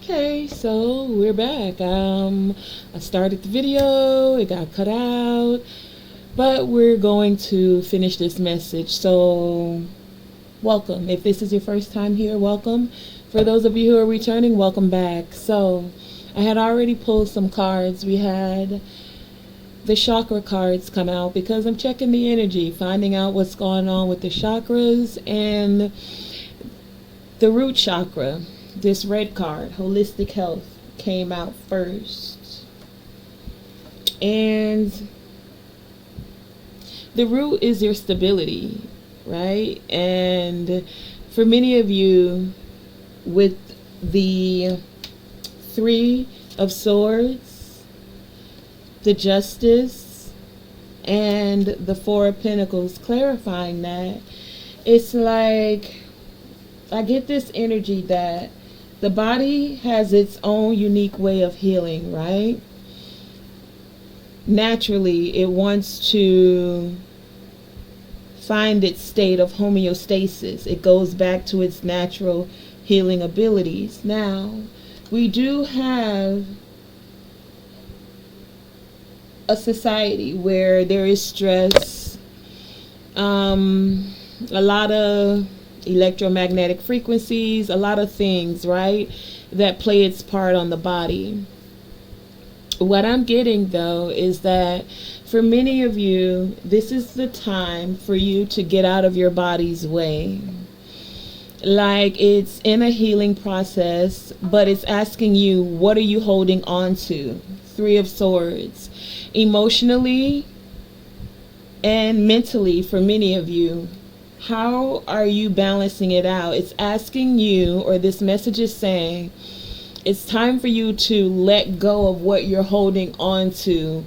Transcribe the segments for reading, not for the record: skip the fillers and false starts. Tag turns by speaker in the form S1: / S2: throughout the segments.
S1: Okay, so we're back. I started the video, it got cut out, but we're going to finish this message. So, welcome. If this is your first time here, welcome. For those of you who are returning, welcome back. So, I had already pulled some cards. We had the chakra cards come out because I'm checking the energy, finding out what's going on with the chakras and the root chakra. This red card, holistic health, came out first. And the root is your stability, right? And for many of you, with the Three of Swords, the Justice, and the Four of Pentacles, clarifying that, it's like, I get this energy that the body has its own unique way of healing, right? Naturally, it wants to find its state of homeostasis. It goes back to its natural healing abilities. Now, we do have a society where there is stress, a lot of electromagnetic frequencies, a lot of things, right, that play its part on the body. What I'm getting though is that for many of you, this is the time for you to get out of your body's way. Like, it's in a healing process, but it's asking you, what are you holding on to? Three of Swords. Emotionally and mentally, for many of you, how are you balancing it out? It's asking you, or this message is saying, it's time for you to let go of what you're holding on to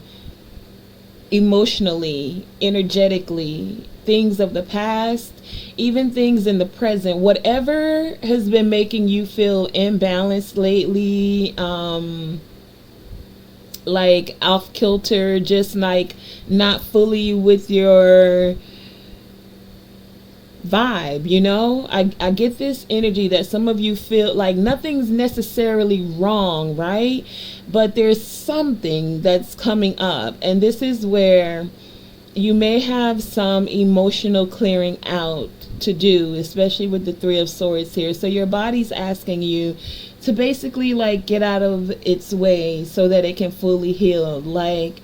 S1: emotionally, energetically, things of the past, even things in the present. Whatever has been making you feel imbalanced lately, like off kilter, just like not fully with your vibe, you know, I get this energy that some of you feel like nothing's necessarily wrong, right? But there's something that's coming up, and this is where you may have some emotional clearing out to do, especially with the Three of Swords here. So your body's asking you to basically like get out of its way so that it can fully heal. Like,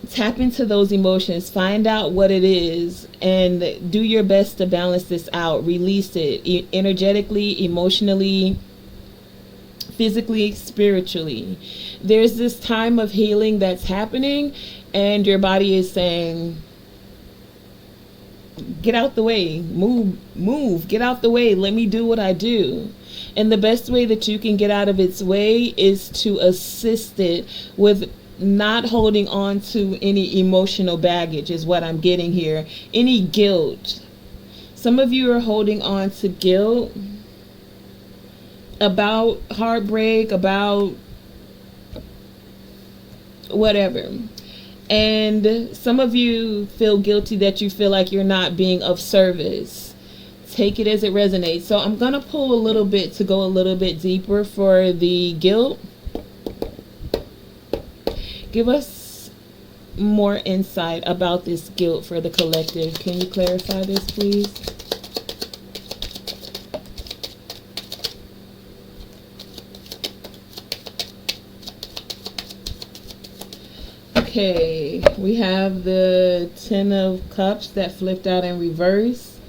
S1: tap into those emotions, find out what it is, and do your best to balance this out. Release it energetically, emotionally, physically, spiritually. There's this time of healing that's happening, and your body is saying, get out the way, move, get out the way, let me do what I do. And the best way that you can get out of its way is to assist it with not holding on to any emotional baggage, is what I'm getting here. Any guilt. Some of you are holding on to guilt about heartbreak, about whatever. And some of you feel guilty that you feel like you're not being of service. Take it as it resonates. So I'm going to pull a little bit to go a little bit deeper for the guilt. Give us more insight about this guilt for the collective. Can you clarify this, please? Okay, we have the Ten of Cups that flipped out in reverse,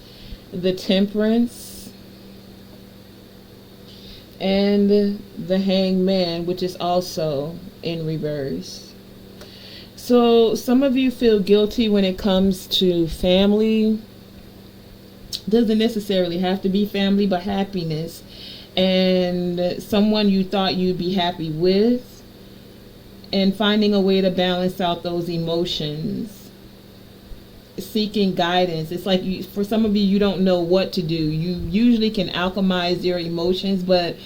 S1: the Temperance, and the Hangman, which is also in reverse. So some of you feel guilty when it comes to family. Doesn't necessarily have to be family, but happiness. And someone you thought you'd be happy with. And finding a way to balance out those emotions. Seeking guidance. It's like for some of you, you don't know what to do. You usually can alchemize your emotions, but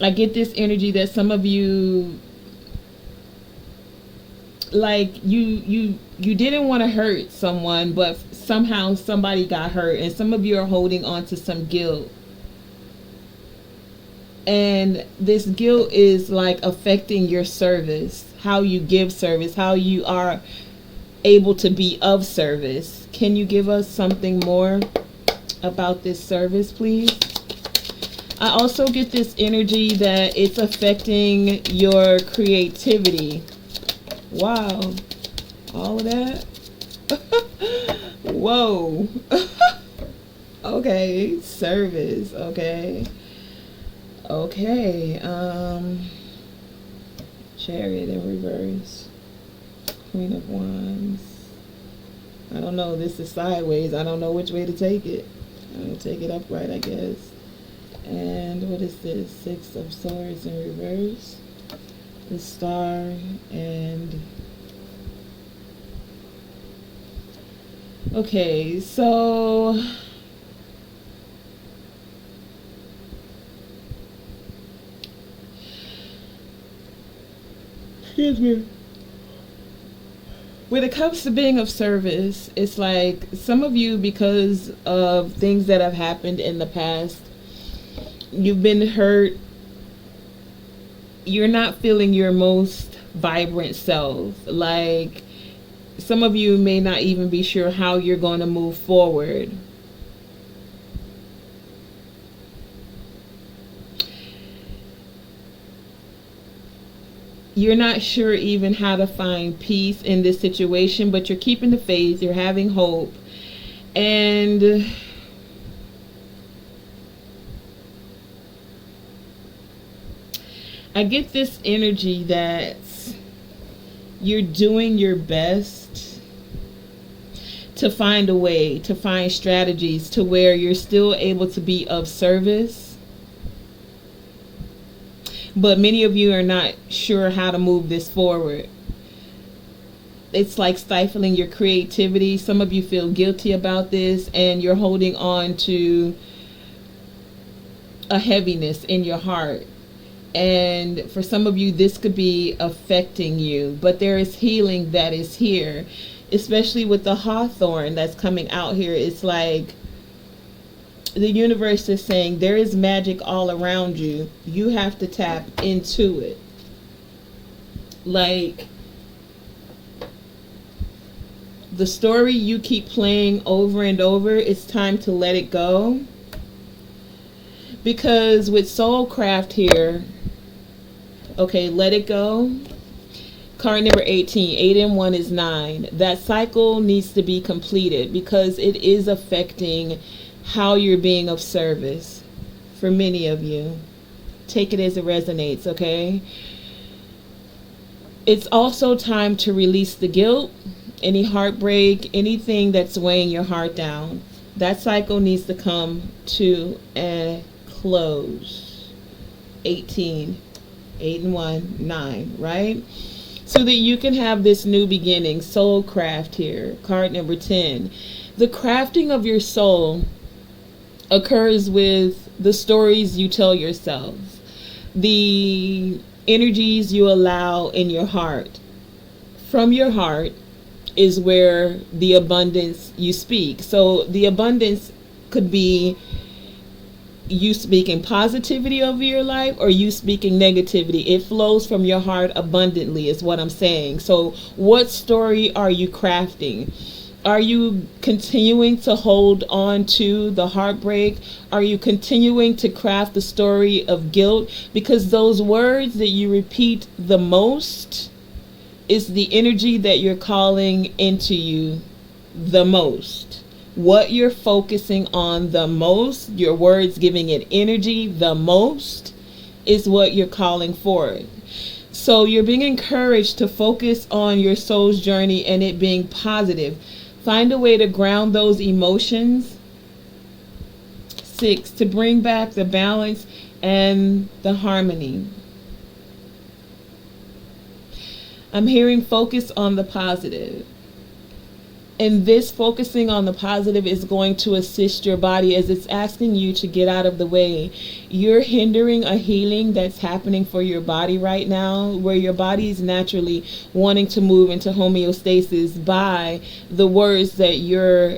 S1: I get this energy that some of you, like you didn't want to hurt someone, but somehow somebody got hurt, and some of you are holding on to some guilt. And this guilt is like affecting your service, how you give service, how you are able to be of service. Can you give us something more about this service, please? I also get this energy that it's affecting your creativity. Wow. All of that? Whoa. Okay. Service. Okay. Okay. Chariot in reverse. Queen of Wands. I don't know. This is sideways. I don't know which way to take it. I'm going to take it upright, I guess. And what is this? Six of Swords in reverse. The Star and... Okay, so... Excuse me. When it comes to being of service, it's like some of you, because of things that have happened in the past, you've been hurt. You're not feeling your most vibrant self. Like, some of you may not even be sure how you're going to move forward. You're not sure even how to find peace in this situation, but you're keeping the faith, you're having hope. And I get this energy that you're doing your best to find a way, to find strategies to where you're still able to be of service. But many of you are not sure how to move this forward. It's like stifling your creativity. Some of you feel guilty about this, and you're holding on to a heaviness in your heart. And for some of you, this could be affecting you. But there is healing that is here, especially with the hawthorn that's coming out here. It's like the universe is saying there is magic all around you. You have to tap into it. Like, the story you keep playing over and over, it's time to let it go. Because with Soulcraft here, okay, let it go. Card number 18, 8 and 1 is 9. That cycle needs to be completed because it is affecting how you're being of service for many of you. Take it as it resonates, okay? It's also time to release the guilt, any heartbreak, anything that's weighing your heart down. That cycle needs to come to a close. 18, 8 and 1, 9, right? So that you can have this new beginning. Soulcraft here, card number 10. The crafting of your soul occurs with the stories you tell yourself, the energies you allow in your heart. From your heart is where the abundance you speak. So the abundance could be you speaking positivity over your life or you speaking negativity. It flows from your heart abundantly is what I'm saying. So what story are you crafting? Are you continuing to hold on to the heartbreak? Are you continuing to craft the story of guilt? Because those words that you repeat the most is the energy that you're calling into you the most. What you're focusing on the most, your words giving it energy the most, is what you're calling forward. So you're being encouraged to focus on your soul's journey and it being positive. Find a way to ground those emotions. 6, to bring back the balance and the harmony. I'm hearing focus on the positive. And this focusing on the positive is going to assist your body as it's asking you to get out of the way. You're hindering a healing that's happening for your body right now, where your body is naturally wanting to move into homeostasis by the words that you're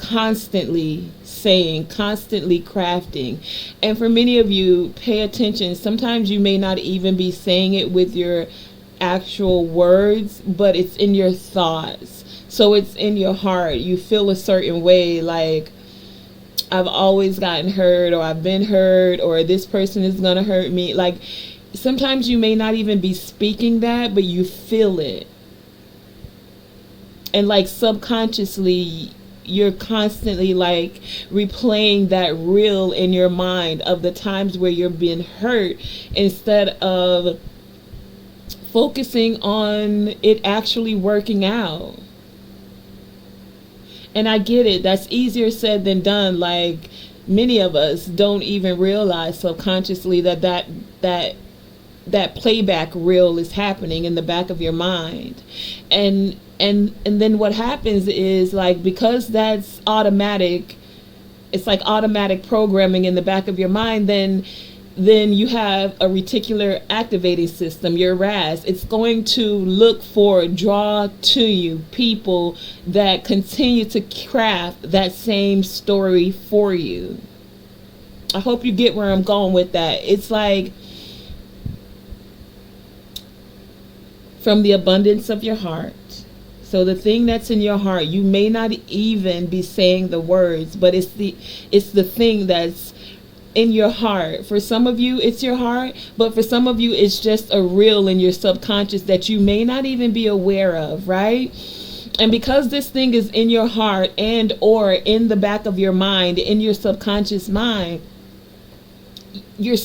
S1: constantly saying, constantly crafting. And for many of you, pay attention. Sometimes you may not even be saying it with your actual words, but it's in your thoughts. So it's in your heart. You feel a certain way, like, I've always gotten hurt, or I've been hurt, or this person is going to hurt me. Like, sometimes you may not even be speaking that, but you feel it. And like subconsciously, you're constantly like replaying that reel in your mind of the times where you're being hurt, instead of focusing on it actually working out. And I get it, that's easier said than done. Like, many of us don't even realize subconsciously that playback reel is happening in the back of your mind. And then what happens is, like, because that's automatic, it's like automatic programming in the back of your mind, then you have a reticular activating system, your RAS. It's going to draw to you people that continue to craft that same story for you. I hope you get where I'm going with that. It's like, from the abundance of your heart. So the thing that's in your heart, you may not even be saying the words, but it's the thing that's in your heart. For some of you, it's your heart, but for some of you, it's just a reel in your subconscious that you may not even be aware of, right? And because this thing is in your heart and or in the back of your mind, in your subconscious mind, you're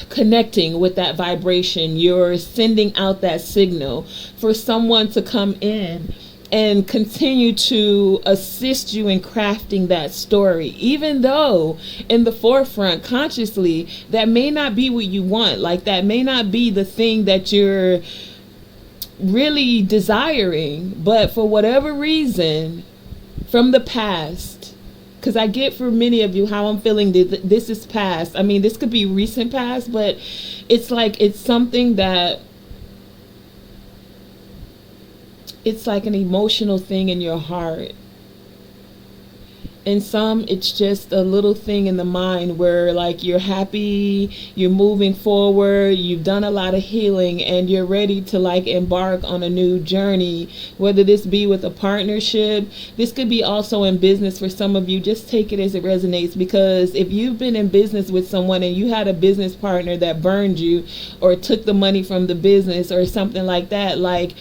S1: connecting with that vibration. You're sending out that signal for someone to come in and continue to assist you in crafting that story, even though in the forefront, consciously, that may not be what you want. Like, that may not be the thing that you're really desiring, but for whatever reason from the past, because I get for many of you how I'm feeling, this is past. I mean, this could be recent past, but it's like, it's something that, it's like an emotional thing in your heart. And some, it's just a little thing in the mind where, like, you're happy, you're moving forward, you've done a lot of healing, and you're ready to, like, embark on a new journey, whether this be with a partnership. This could be also in business for some of you. Just take it as it resonates, because if you've been in business with someone and you had a business partner that burned you or took the money from the business or something like that, like,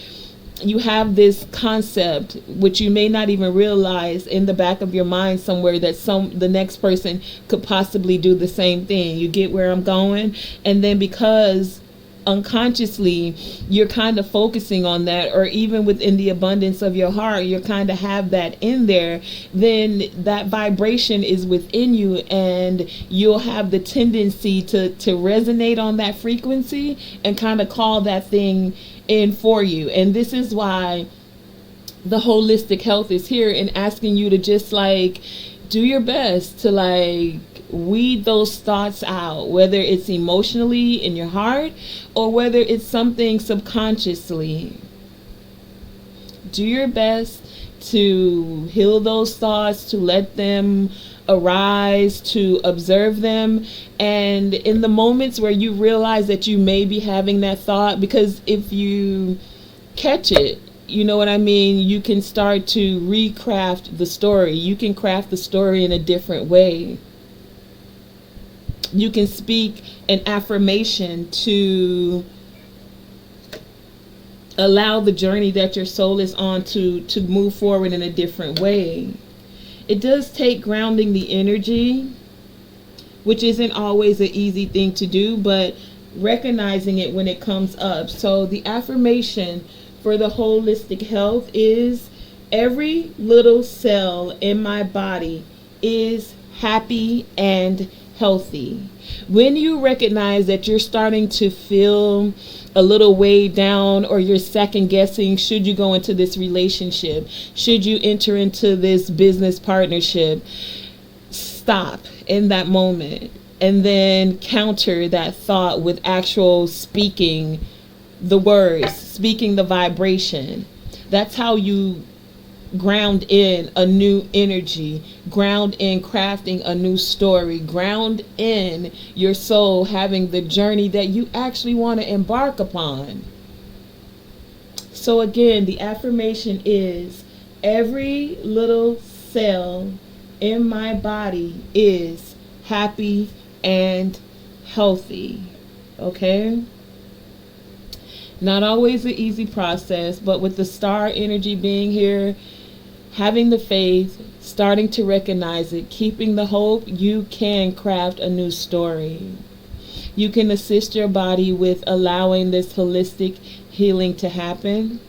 S1: you have this concept, which you may not even realize in the back of your mind somewhere, that the next person could possibly do the same thing. You get where I'm going? And then because unconsciously you're kind of focusing on that, or even within the abundance of your heart, you kind of have that in there, then that vibration is within you, and you'll have the tendency to resonate on that frequency and kind of call that thing in for you. And this is why the holistic health is here and asking you to just, like, do your best to, like, weed those thoughts out, whether it's emotionally in your heart or whether it's something subconsciously. Do your best to heal those thoughts, to let them arise, to observe them. And in the moments where you realize that you may be having that thought, because if you catch it, you know what I mean, you can start to recraft the story. You can craft the story in a different way. You can speak an affirmation to allow the journey that your soul is on to move forward in a different way. It does take grounding the energy, which isn't always an easy thing to do, but recognizing it when it comes up. So the affirmation for the holistic health is, every little cell in my body is happy and healthy. When you recognize that you're starting to feel a little weighed down, or you're second guessing, should you go into this relationship, should you enter into this business partnership, stop in that moment and then counter that thought with actual speaking the words, speaking the vibration. That's how you ground in a new energy, ground in crafting a new story, ground in your soul having the journey that you actually want to embark upon. So again, the affirmation is, every little cell in my body is happy and healthy. Okay? Not always an easy process, but with the star energy being here, having the faith, starting to recognize it, keeping the hope, you can craft a new story. You can assist your body with allowing this holistic healing to happen.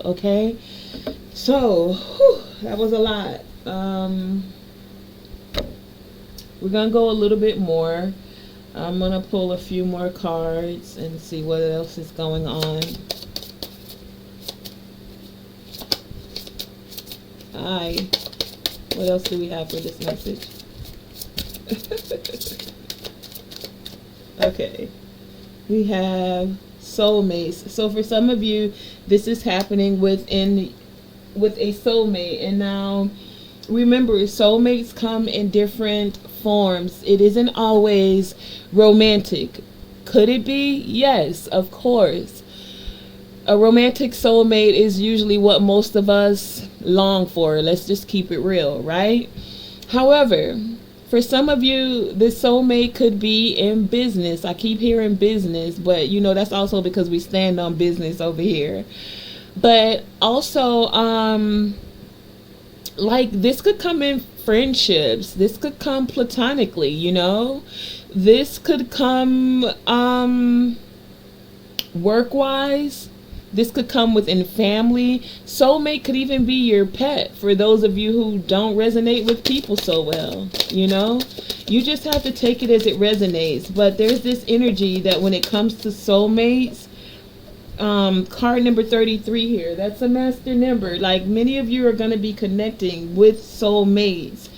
S1: Okay? So, that was a lot. We're going to go a little bit more. I'm going to pull a few more cards and see what else is going on. What else do we have for this message? Okay. We have soulmates. So for some of you, this is happening with a soulmate. And now, remember, soulmates come in different forms. It isn't always romantic. Could it be? Yes, of course. A romantic soulmate is usually what most of us long for. Let's just keep it real, right? However, for some of you, this soulmate could be in business. I keep hearing business, but that's also because we stand on business over here. But also, like, this could come in friendships. This could come platonically, This could come work-wise. This could come within family. Soulmate could even be your pet, for those of you who don't resonate with people so well, You just have to take it as it resonates. But there's this energy that when it comes to soulmates, card number 33 here, that's a master number. Like, many of you are going to be connecting with soulmates.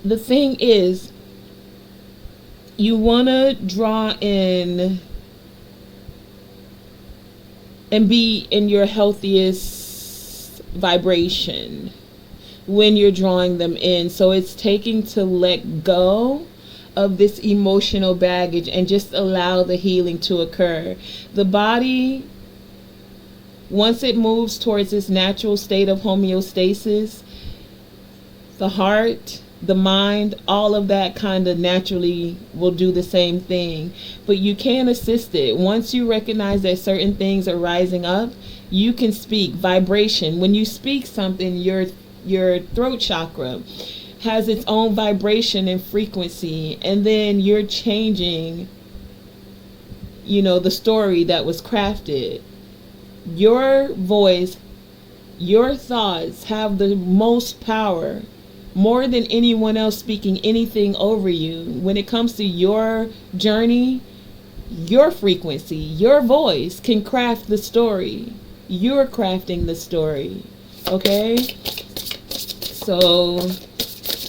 S1: The thing is, you want to draw in and be in your healthiest vibration when you're drawing them in. So it's taking to let go of this emotional baggage and just allow the healing to occur. The body, once it moves towards its natural state of homeostasis, the heart, the mind, all of that kind of naturally will do the same thing. But you can assist it. Once you recognize that certain things are rising up, you can speak vibration. When you speak something, your throat chakra has its own vibration and frequency, and then you're changing, the story that was crafted. Your voice, your thoughts have the most power, more than anyone else speaking anything over you. When it comes to your journey, your frequency, your voice can craft the story. You're crafting the story. Okay? So,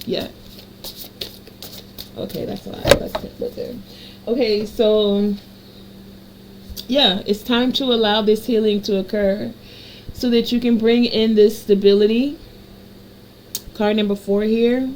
S1: yeah. Okay, that's a lot. Let's put there. Okay, so, yeah, it's time to allow this healing to occur so that you can bring in this stability. Card number 4 here.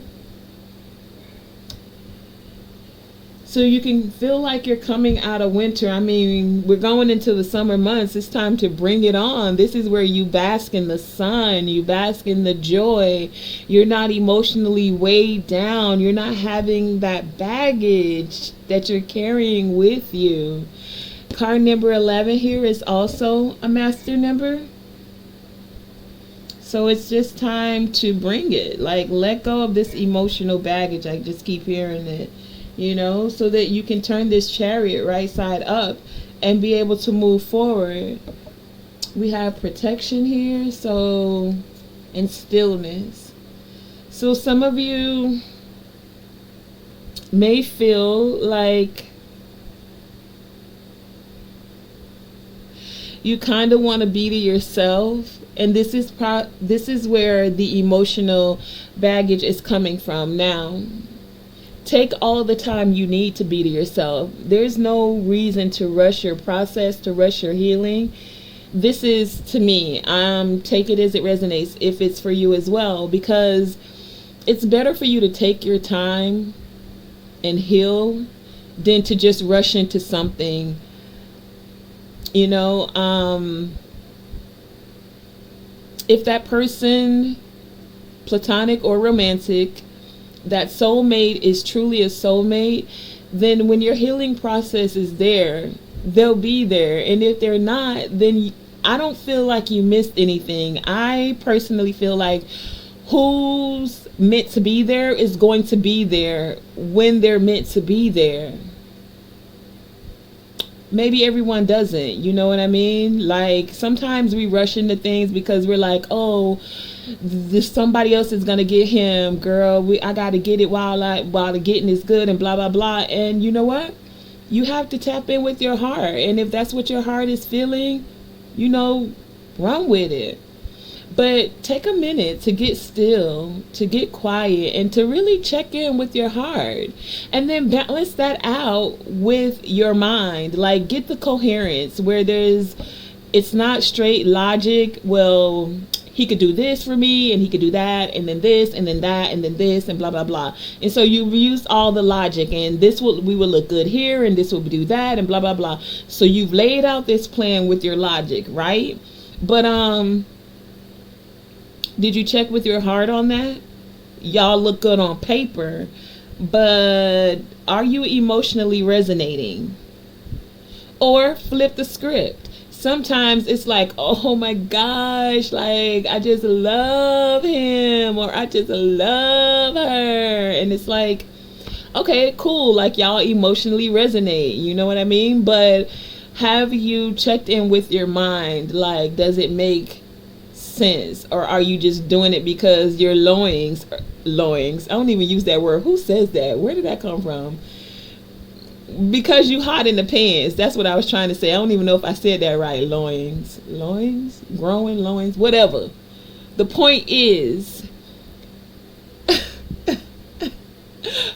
S1: So you can feel like you're coming out of winter. I mean, we're going into the summer months. It's time to bring it on. This is where you bask in the sun. You bask in the joy. You're not emotionally weighed down. You're not having that baggage that you're carrying with you. Card number 11 here is also a master number. So it's just time to bring it. Like, let go of this emotional baggage. I just keep hearing it, so that you can turn this chariot right side up and be able to move forward. We have protection here, and stillness. So some of you may feel like you kind of want to be to yourself. And this is where the emotional baggage is coming from. Now, take all the time you need to be to yourself. There's no reason to rush your process, to rush your healing. this is, to me, take it as it resonates if it's for you as well, because it's better for you to take your time and heal than to just rush into something, you know. If that person, platonic or romantic, that soulmate is truly a soulmate, then when your healing process is there, they'll be there. And if they're not, then I don't feel like you missed anything. I personally feel like who's meant to be there is going to be there when they're meant to be there. Maybe everyone doesn't, you know what I mean? Like, sometimes we rush into things because we're like, oh, this somebody else is gonna get him, girl. I gotta get it while the getting is good, and blah blah blah. And you know what? You have to tap in with your heart, and if that's what your heart is feeling, you know, run with it. But take a minute to get still, to get quiet, and to really check in with your heart. And then balance that out with your mind. Like, get the coherence where it's not straight logic. Well, he could do this for me, and he could do that, and then this, and then that, and then this, and blah, blah, blah. And so you've used all the logic, and we will look good here, and this will do that, and blah, blah, blah. So you've laid out this plan with your logic, right? But, did you check with your heart on that? Y'all look good on paper, but are you emotionally resonating? Or flip the script. Sometimes it's like, oh my gosh, like, I just love him, or I just love her. And it's like, okay, cool, like, y'all emotionally resonate, you know what I mean? But have you checked in with your mind? Like, does it make sense, or are you just doing it because your loins, I don't even use that word. Who says that? Where did that come from? Because you hot in the pants. That's what I was trying to say. I don't even know if I said that right. Loins, growing loins, whatever. The point is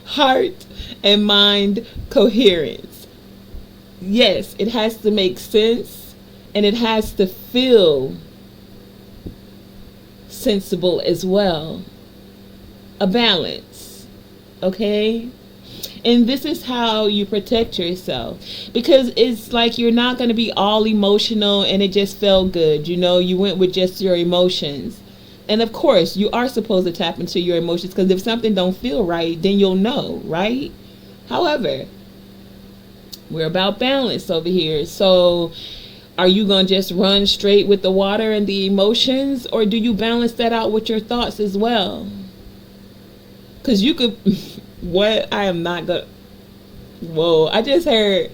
S1: heart and mind coherence. Yes, it has to make sense, and it has to feel sensible as well. A balance, okay? And this is how you protect yourself, because it's like you're not going to be all emotional and it just felt good, you know, you went with just your emotions. And of course you are supposed to tap into your emotions, because if something don't feel right, then you'll know, right? However, we're about balance over here. So are you going to just run straight with the water and the emotions, or do you balance that out with your thoughts as well? Because you could, what? I am not going to, whoa, I just heard,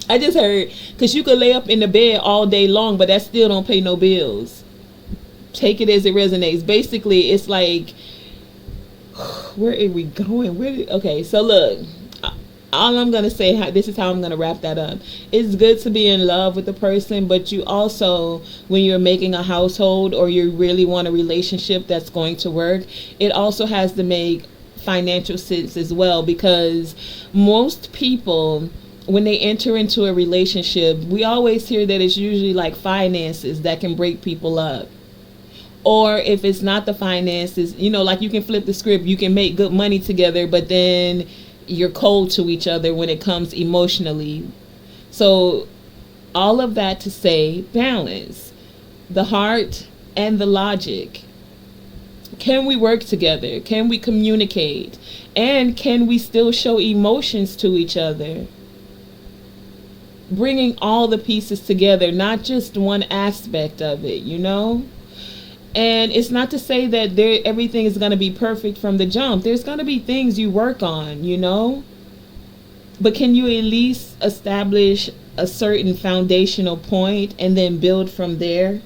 S1: because you could lay up in the bed all day long, but that still don't pay no bills. Take it as it resonates. Basically, it's like, where are we going? Okay, so look. All I'm going to say, this is how I'm going to wrap that up. It's good to be in love with the person, but you also, when you're making a household or you really want a relationship that's going to work, it also has to make financial sense as well, because most people, when they enter into a relationship, we always hear that it's usually like finances that can break people up. Or if it's not the finances, you know, like, you can flip the script, you can make good money together, but then you're cold to each other when it comes emotionally. So all of that to say, balance the heart and the logic. Can we work together? Can we communicate? And can we still show emotions to each other? Bringing all the pieces together, not just one aspect of it, you know? And it's not to say that everything is going to be perfect from the jump. There's going to be things you work on, you know. But can you at least establish a certain foundational point and then build from there?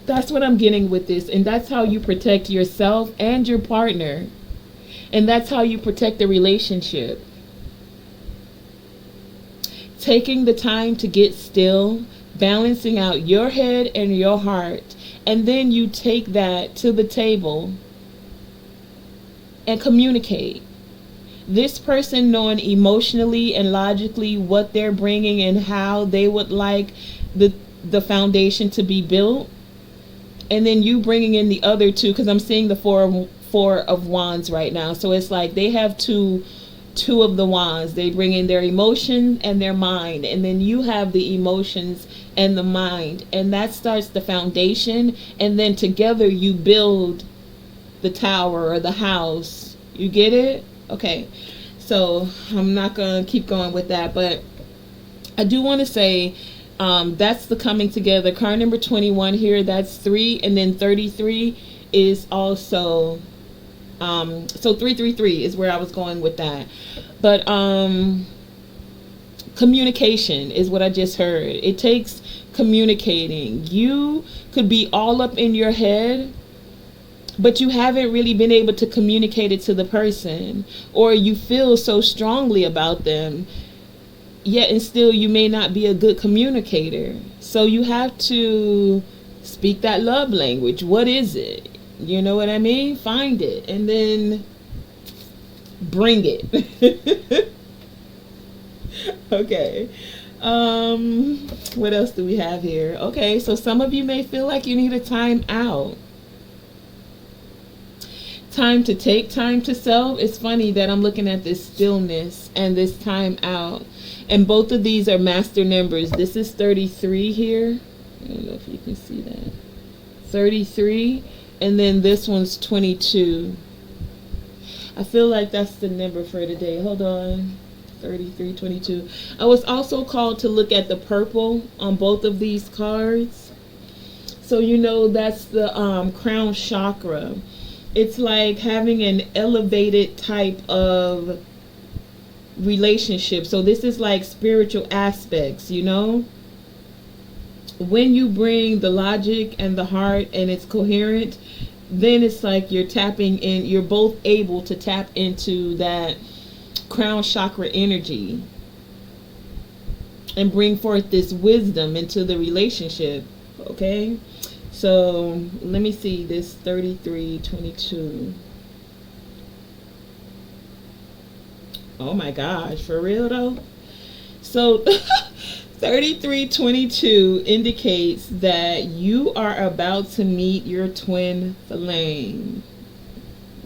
S1: That's what I'm getting with this. And that's how you protect yourself and your partner. And that's how you protect the relationship. Taking the time to get still, balancing out your head and your heart, and then you take that to the table and communicate. This person knowing emotionally and logically what they're bringing and how they would like the foundation to be built, and then you bringing in the other two, because I'm seeing the four of wands right now. So it's like they have two of the wands. They bring in their emotion and their mind, and then you have the emotions and the mind, and that starts the foundation, and then together you build the tower or the house. You get it? Okay. So I'm not gonna keep going with that, but I do want to say that's the coming together. Card number 21 here, that's 3, and then 33 is also so 333 is where I was going with that. But communication is what I just heard. It takes communicating. You could be all up in your head, but you haven't really been able to communicate it to the person, or you feel so strongly about them, yet and still you may not be a good communicator. So you have to speak that love language. What is it? You know what I mean? Find it and then bring it. Okay. What else do we have here? Okay, so some of you may feel like you need a time out. Time to take time to self. It's funny that I'm looking at this stillness and this time out, and both of these are master numbers. This is 33 here. I don't know if you can see that. 33, and then this one's 22. I feel like that's the number for today. Hold on. 33, 22. I was also called to look at the purple on both of these cards. So you know that's the crown chakra. It's like having an elevated type of relationship. So this is like spiritual aspects, you know. When you bring the logic and the heart and it's coherent, then it's like you're tapping in, you're both able to tap into that crown chakra energy and bring forth this wisdom into the relationship. Okay, so let me see this 3322. Oh my gosh, for real though? So 3322 indicates that you are about to meet your twin flame.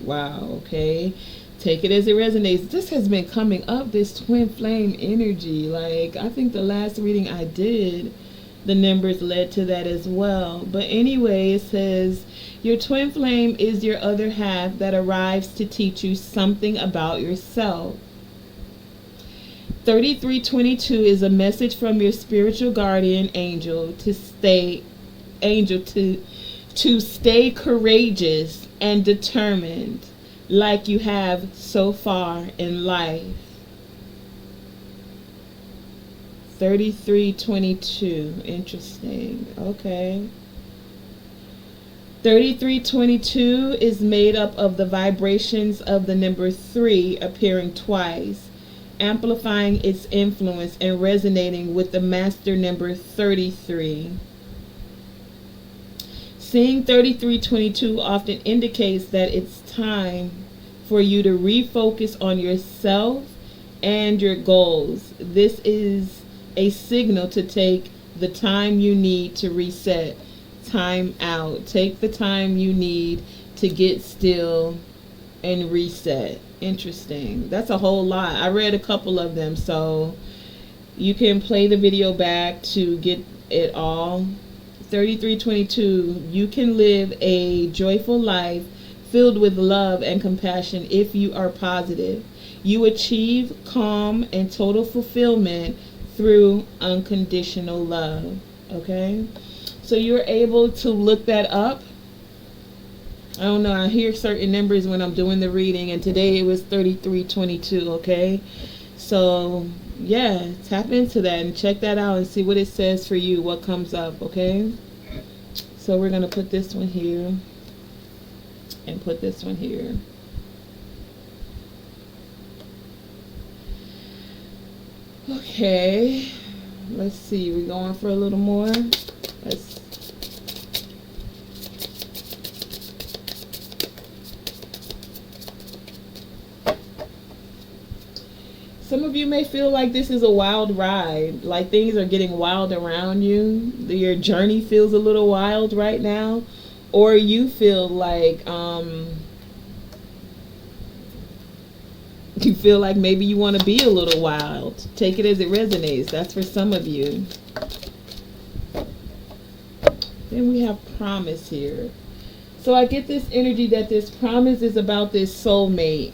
S1: Wow, okay. Take it as it resonates. This has been coming up, this twin flame energy. Like, I think the last reading I did, the numbers led to that as well. But anyway, it says, your twin flame is your other half that arrives to teach you something about yourself. 3322 is a message from your spiritual guardian angel to stay courageous and determined, like you have so far in life. 3322. Interesting. Okay. 3322 is made up of the vibrations of the number 3 appearing twice, amplifying its influence and resonating with the master number 33. Seeing 3322 often indicates that it's time for you to refocus on yourself and your goals. This is a signal to take the time you need to reset. Time out. Take the time you need to get still and reset. Interesting. That's a whole lot. I read a couple of them, so you can play the video back to get it all. 3322, you can live a joyful life filled with love and compassion if you are positive. You achieve calm and total fulfillment through unconditional love. Okay? So you're able to look that up. I don't know, I hear certain numbers when I'm doing the reading, and today it was 3322, okay? So, yeah, tap into that and check that out and see what it says for you, what comes up, okay? So we're going to put this one here and put this one here. Okay, let's see, we're going for a little more. Let's Some of you may feel like this is a wild ride, like things are getting wild around you. Your journey feels a little wild right now, or you feel like you feel like maybe you want to be a little wild. Take it as it resonates. That's for some of you. Then we have promise here. So I get this energy that this promise is about this soulmate.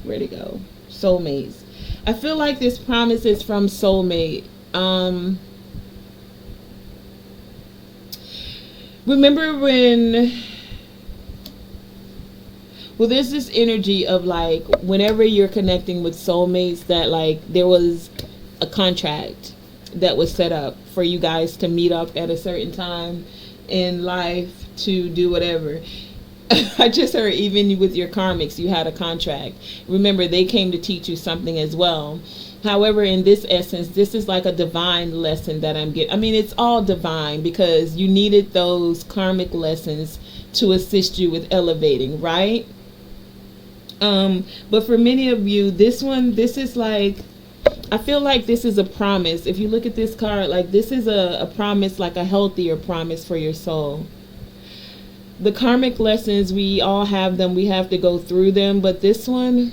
S1: Where'd it go? Soulmates. I feel like this promise is from soulmate. Remember when... Well, there's this energy of like whenever you're connecting with soulmates that like there was a contract that was set up for you guys to meet up at a certain time in life to do whatever. I just heard even with your karmics, you had a contract. Remember, they came to teach you something as well. However, in this essence, this is like a divine lesson that I'm getting. I mean, it's all divine because you needed those karmic lessons to assist you with elevating, right? But for many of you, this is like, I feel like this is a promise. If you look at this card, like this is a promise, like a healthier promise for your soul. The karmic lessons, we all have them. We have to go through them. But this one,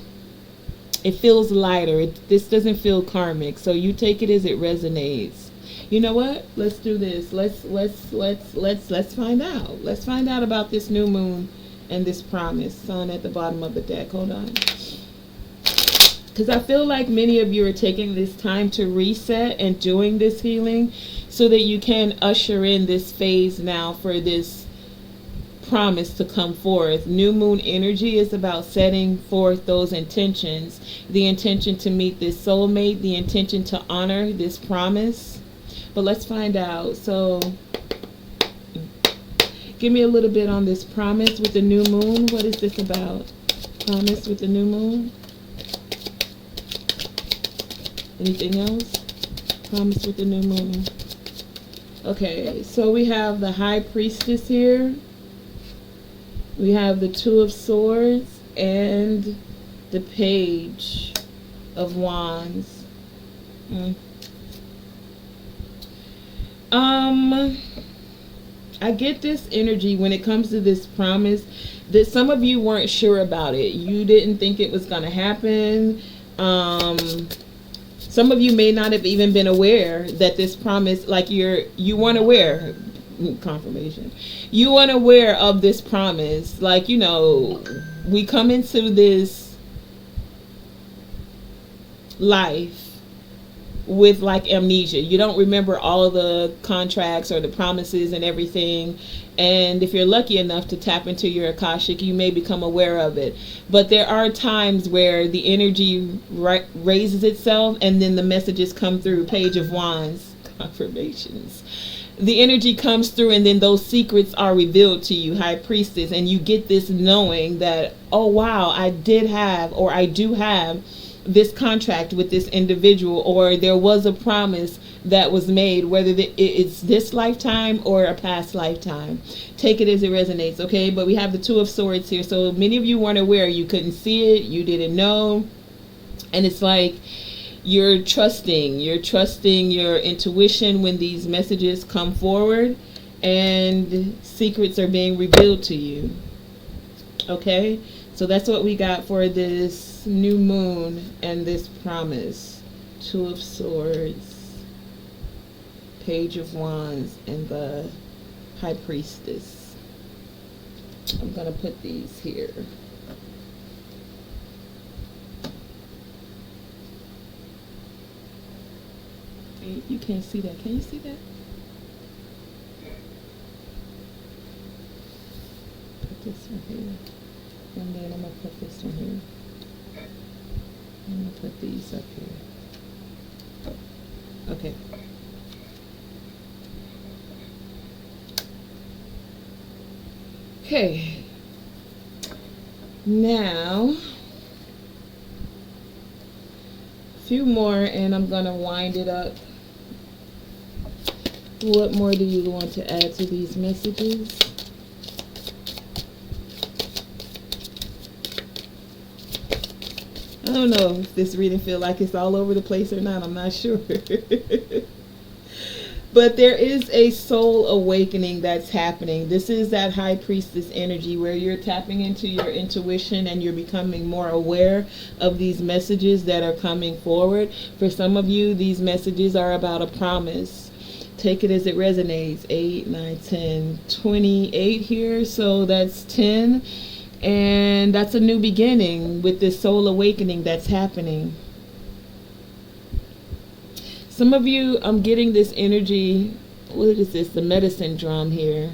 S1: it feels lighter. This doesn't feel karmic. So you take it as it resonates. You know what? Let's do this. Let's find out. Let's find out about this new moon and this promise. Sun at the bottom of the deck. Hold on. Because I feel like many of you are taking this time to reset and doing this healing so that you can usher in this phase now for this promise to come forth. New moon energy is about setting forth those intentions. The intention to meet this soulmate, the intention to honor this promise. But let's find out. So give me a little bit on this promise with the new moon. What is this about? Promise with the new moon. Anything else? Promise with the new moon. Okay, so we have the High Priestess here. We have the Two of Swords and the Page of Wands. I get this energy when it comes to this promise that some of you weren't sure about it. You didn't think it was going to happen. Some of you may not have even been aware that this promise, like you weren't aware. Confirmation. You weren't aware of this promise. Like, you know, we come into this life with like amnesia. You don't remember all of the contracts or the promises and everything. And if you're lucky enough to tap into your Akashic, you may become aware of it. But there are times where the energy raises itself and then the messages come through. Page of Wands, confirmations. The energy comes through and then those secrets are revealed to you, High Priestess. And you get this knowing that, oh wow, I do have this contract with this individual, or there was a promise that was made, whether it's this lifetime or a past lifetime. Take it as it resonates, okay? But we have the Two of Swords here. So many of you weren't aware. You couldn't see it. You didn't know. And it's like you're trusting your intuition when these messages come forward and secrets are being revealed to you. Okay? So that's what we got for this new moon and this promise. Two of Swords, Page of Wands, and the High Priestess. I'm going to put these here. You can't see that. Can you see that? Put this one here. And then I'm going to put this one here. I'm going to put these up here. Okay. Okay. Now, a few more and I'm going to wind it up. What more do you want to add to these messages? I don't know if this reading feel like it's all over the place or not. I'm not sure. But there is a soul awakening that's happening. This is that high priestess energy where you're tapping into your intuition and you're becoming more aware of these messages that are coming forward. For some of you, these messages are about a promise. Take it as it resonates. 8, 9, 10, 28 here. So that's 10. And that's a new beginning with this soul awakening that's happening. Some of you, I'm getting this energy. What is this? The medicine drum here.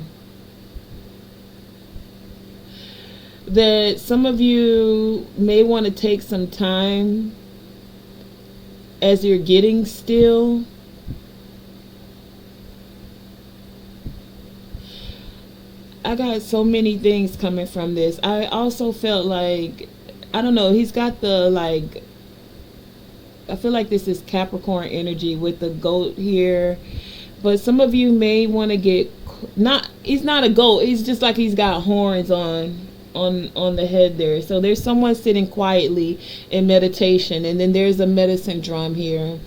S1: That some of you may want to take some time as you're getting still. I got so many things coming from this. I also felt like, I don't know, he's got the like, I feel like this is Capricorn energy with the goat here. But some of you may want to get, he's not a goat. He's just like he's got horns on the head there. So there's someone sitting quietly in meditation. And then there's a medicine drum here.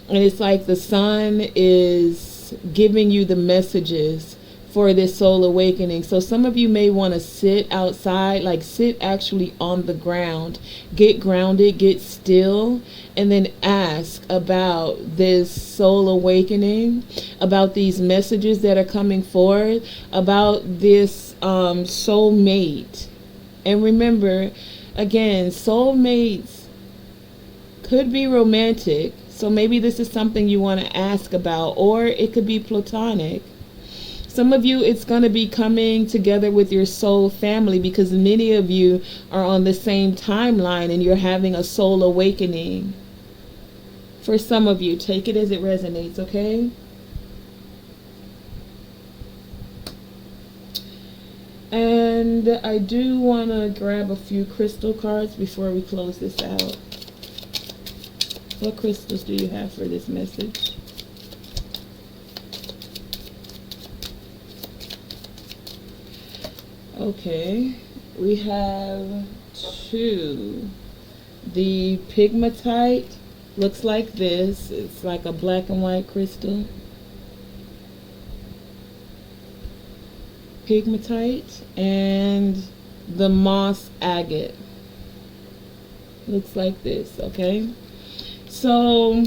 S1: And it's like the sun is giving you the messages for this soul awakening. So some of you may want to sit outside, like sit actually on the ground, get grounded, get still, and then ask about this soul awakening, about these messages that are coming forward, about this soulmate. And remember, again, soulmates could be romantic. So maybe this is something you want to ask about, or it could be platonic. Some of you, it's going to be coming together with your soul family because many of you are on the same timeline and you're having a soul awakening. For some of you, take it as it resonates, okay? And I do want to grab a few crystal cards before we close this out. What crystals do you have for this message? Okay, we have 2. The pigmatite looks like this. It's like a black and white crystal. Pigmatite, and the moss agate looks like this. Okay, so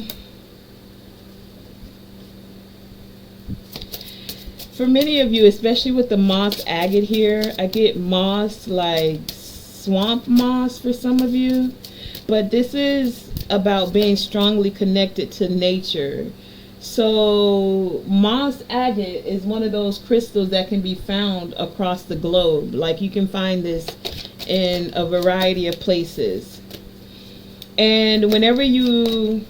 S1: for many of you, especially with the moss agate here, I get moss like swamp moss for some of you. But this is about being strongly connected to nature. So moss agate is one of those crystals that can be found across the globe. Like you can find this in a variety of places. And whenever you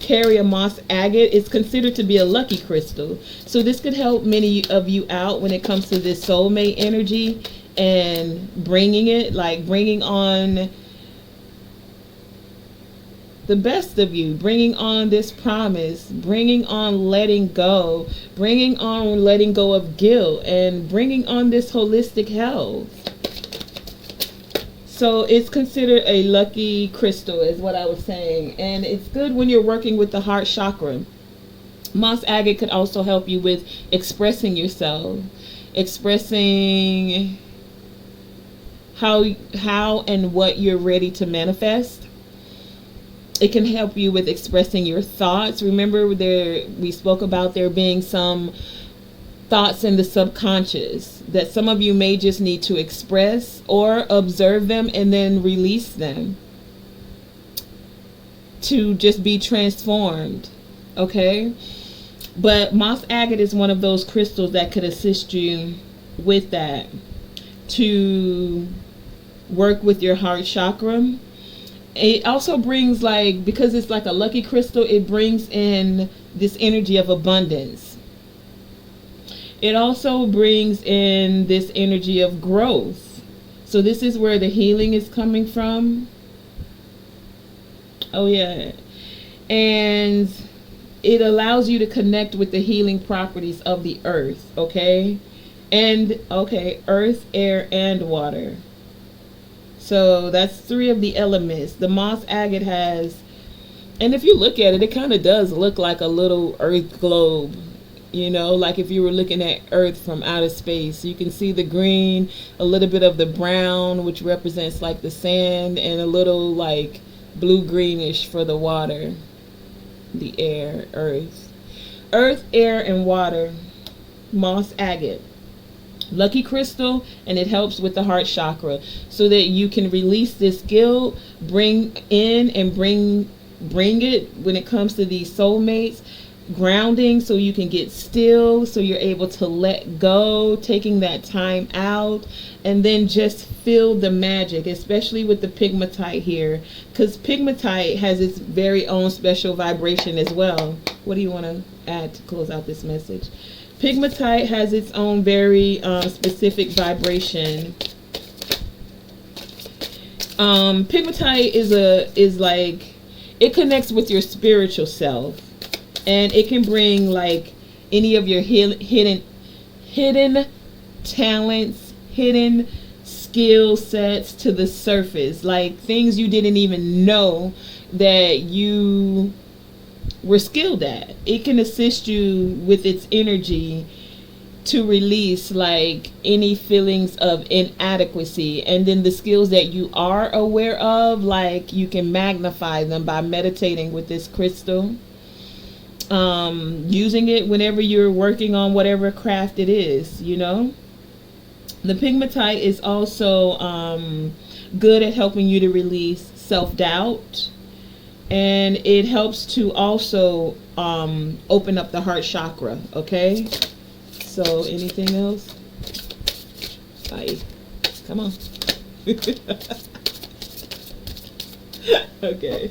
S1: carry a moss agate, it's considered to be a lucky crystal. So this could help many of you out when it comes to this soulmate energy and bringing it, like bringing on the best of you, bringing on this promise, bringing on letting go, bringing on letting go of guilt, and bringing on this holistic health. So it's considered a lucky crystal is what I was saying. And it's good when you're working with the heart chakra. Moss agate could also help you with expressing yourself, expressing how and what you're ready to manifest. It can help you with expressing your thoughts. Remember, we spoke about there being some thoughts in the subconscious that some of you may just need to express or observe them and then release them to just be transformed. Okay, but moss agate is one of those crystals that could assist you with that, to work with your heart chakra. It also brings, like, because it's like a lucky crystal, it brings in this energy of abundance. It also brings in this energy of growth. So this is where the healing is coming from. Oh yeah. And it allows you to connect with the healing properties of the earth, okay? And okay, earth, air, and water. So that's 3 of the elements. The moss agate has, and if you look at it, it kind of does look like a little earth globe. You know, like if you were looking at Earth from outer space, you can see the green, a little bit of the brown, which represents like the sand, and a little like blue greenish for the water, the air, earth. Earth, air, and water. Moss agate. Lucky crystal, and it helps with the heart chakra so that you can release this guilt, bring in and bring it when it comes to these soulmates. Grounding, so you can get still, so you're able to let go, taking that time out, and then just feel the magic, especially with the pigmatite here, because pigmatite has its very own special vibration as well. What do you want to add to close out this message? Pigmatite has its own very specific vibration. Pigmatite is like, it connects with your spiritual self. And it can bring like any of your hidden talents, hidden skill sets to the surface. Like things you didn't even know that you were skilled at. It can assist you with its energy to release like any feelings of inadequacy. And then the skills that you are aware of, like you can magnify them by meditating with this crystal. Using it whenever you're working on whatever craft it is, you know. The pigmatite is also good at helping you to release self-doubt, and it helps to also open up the heart chakra. Okay, so anything else? Bye. Come on. Okay.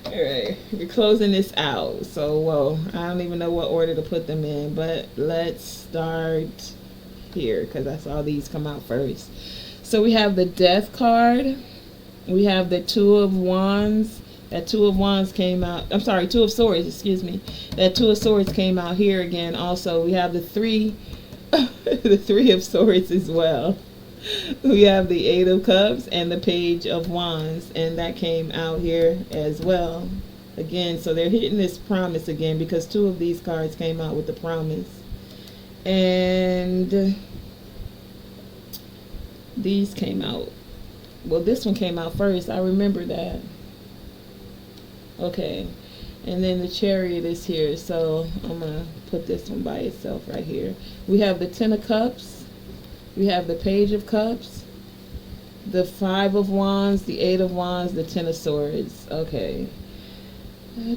S1: All right, we're closing this out. So, well, I don't even know what order to put them in, but let's start here because I saw these come out first. So we have the Death card. We have the Two of Wands. That Two of Wands came out. I'm sorry, Two of Swords, excuse me. That Two of Swords came out here again. Also, we have the Three of Swords as well. We have the Eight of Cups and the Page of Wands, and that came out here as well. Again, so they're hitting this promise again because 2 of these cards came out with the promise. And these came out. Well, this one came out first. I remember that. Okay. And then the Chariot is here. So I'm going to put this one by itself right here. We have the Ten of Cups. We have the Page of Cups, the Five of Wands, the Eight of Wands, the Ten of Swords. Okay. And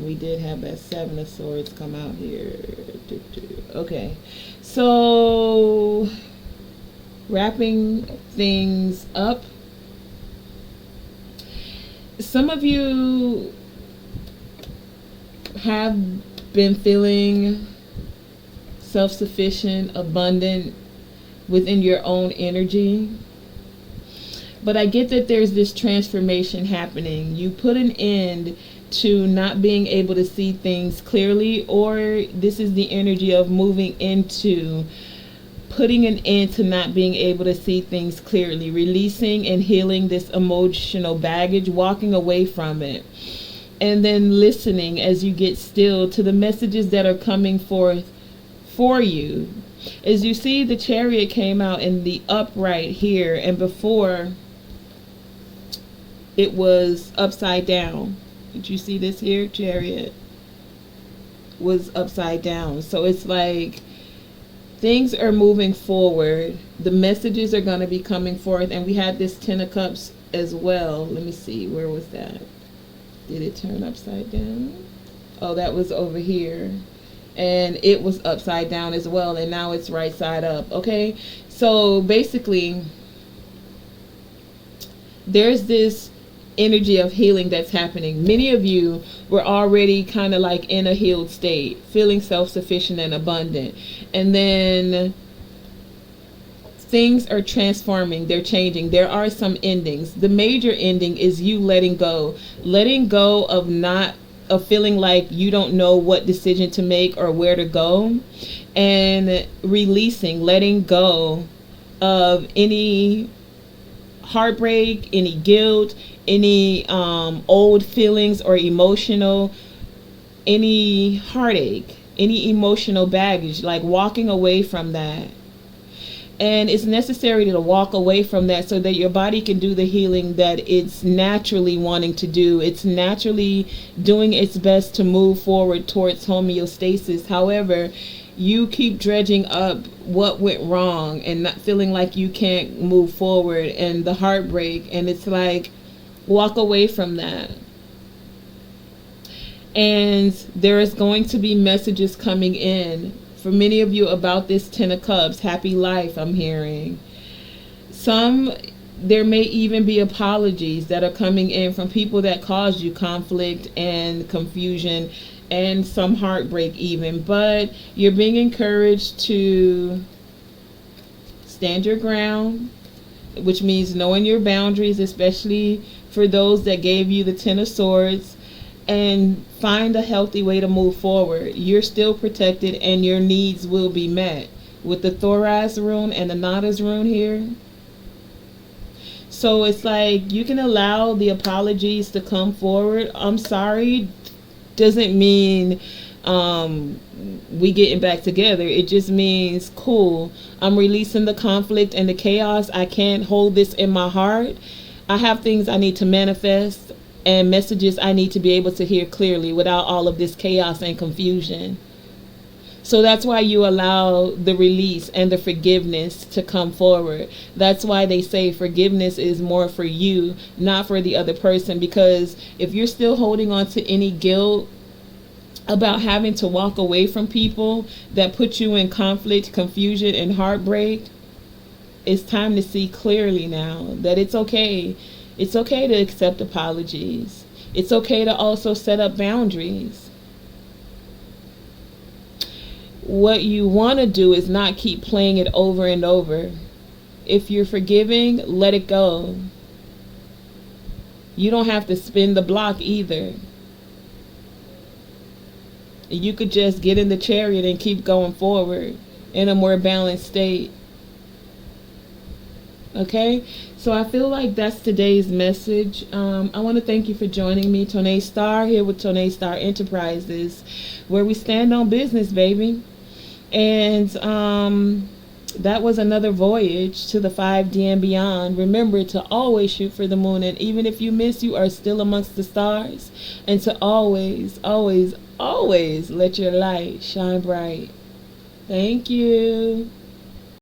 S1: we did have that Seven of Swords come out here. Okay. So, wrapping things up. Some of you have been feeling self-sufficient, abundant within your own energy. But I get that there's this transformation happening. You put an end to not being able to see things clearly, or this is the energy of moving into putting an end to not being able to see things clearly, releasing and healing this emotional baggage, walking away from it, and then listening as you get still to the messages that are coming forth for you. As you see, the Chariot came out in the upright here, and before it was upside down. Did you see this here? Chariot was upside down. So it's like things are moving forward. The messages are going to be coming forth. And we had this Ten of Cups as well. Let me see. Where was that? Did it turn upside down? Oh, that was over here. And it was upside down as well. And now it's right side up. Okay. So basically, there's this energy of healing that's happening. Many of you were already kind of like in a healed state, feeling self-sufficient and abundant, and then things are transforming, they're changing. There are some endings. The major ending is you letting go of feeling like you don't know what decision to make or where to go, and releasing, letting go of any heartbreak, any guilt, any old feelings or emotional, any heartache, any emotional baggage, like walking away from that. And it's necessary to walk away from that so that your body can do the healing that it's naturally wanting to do. It's naturally doing its best to move forward towards homeostasis. However, you keep dredging up what went wrong and not feeling like you can't move forward, and the heartbreak, and it's like, walk away from that. And there is going to be messages coming in for many of you about this 10 of Cups, happy life, I'm hearing. There may even be apologies that are coming in from people that caused you conflict and confusion and some heartbreak even. But you're being encouraged to stand your ground, which means knowing your boundaries, especially for those that gave you the 10 of Swords, and find a healthy way to move forward. You're still protected and your needs will be met. With the Thoraz rune and the Nada's rune here. So it's like you can allow the apologies to come forward. I'm sorry doesn't mean we getting back together. It just means, cool, I'm releasing the conflict and the chaos. I can't hold this in my heart. I have things I need to manifest and messages I need to be able to hear clearly without all of this chaos and confusion. So that's why you allow the release and the forgiveness to come forward. That's why they say forgiveness is more for you, not for the other person. Because if you're still holding on to any guilt about having to walk away from people that put you in conflict, confusion, and heartbreak, it's time to see clearly now that it's okay. It's okay to accept apologies. It's okay to also set up boundaries. What you want to do is not keep playing it over and over. If you're forgiving, let it go. You don't have to spin the block either. You could just get in the chariot and keep going forward in a more balanced state. Okay, so I feel like that's today's message. I want to thank you for joining me, Tonae Star, here with Tonae Star Enterprises, where we stand on business, baby. And that was another voyage to the 5D and beyond. Remember to always shoot for the moon, and even if you miss, you are still amongst the stars. And to always, always, always let your light shine bright. Thank you.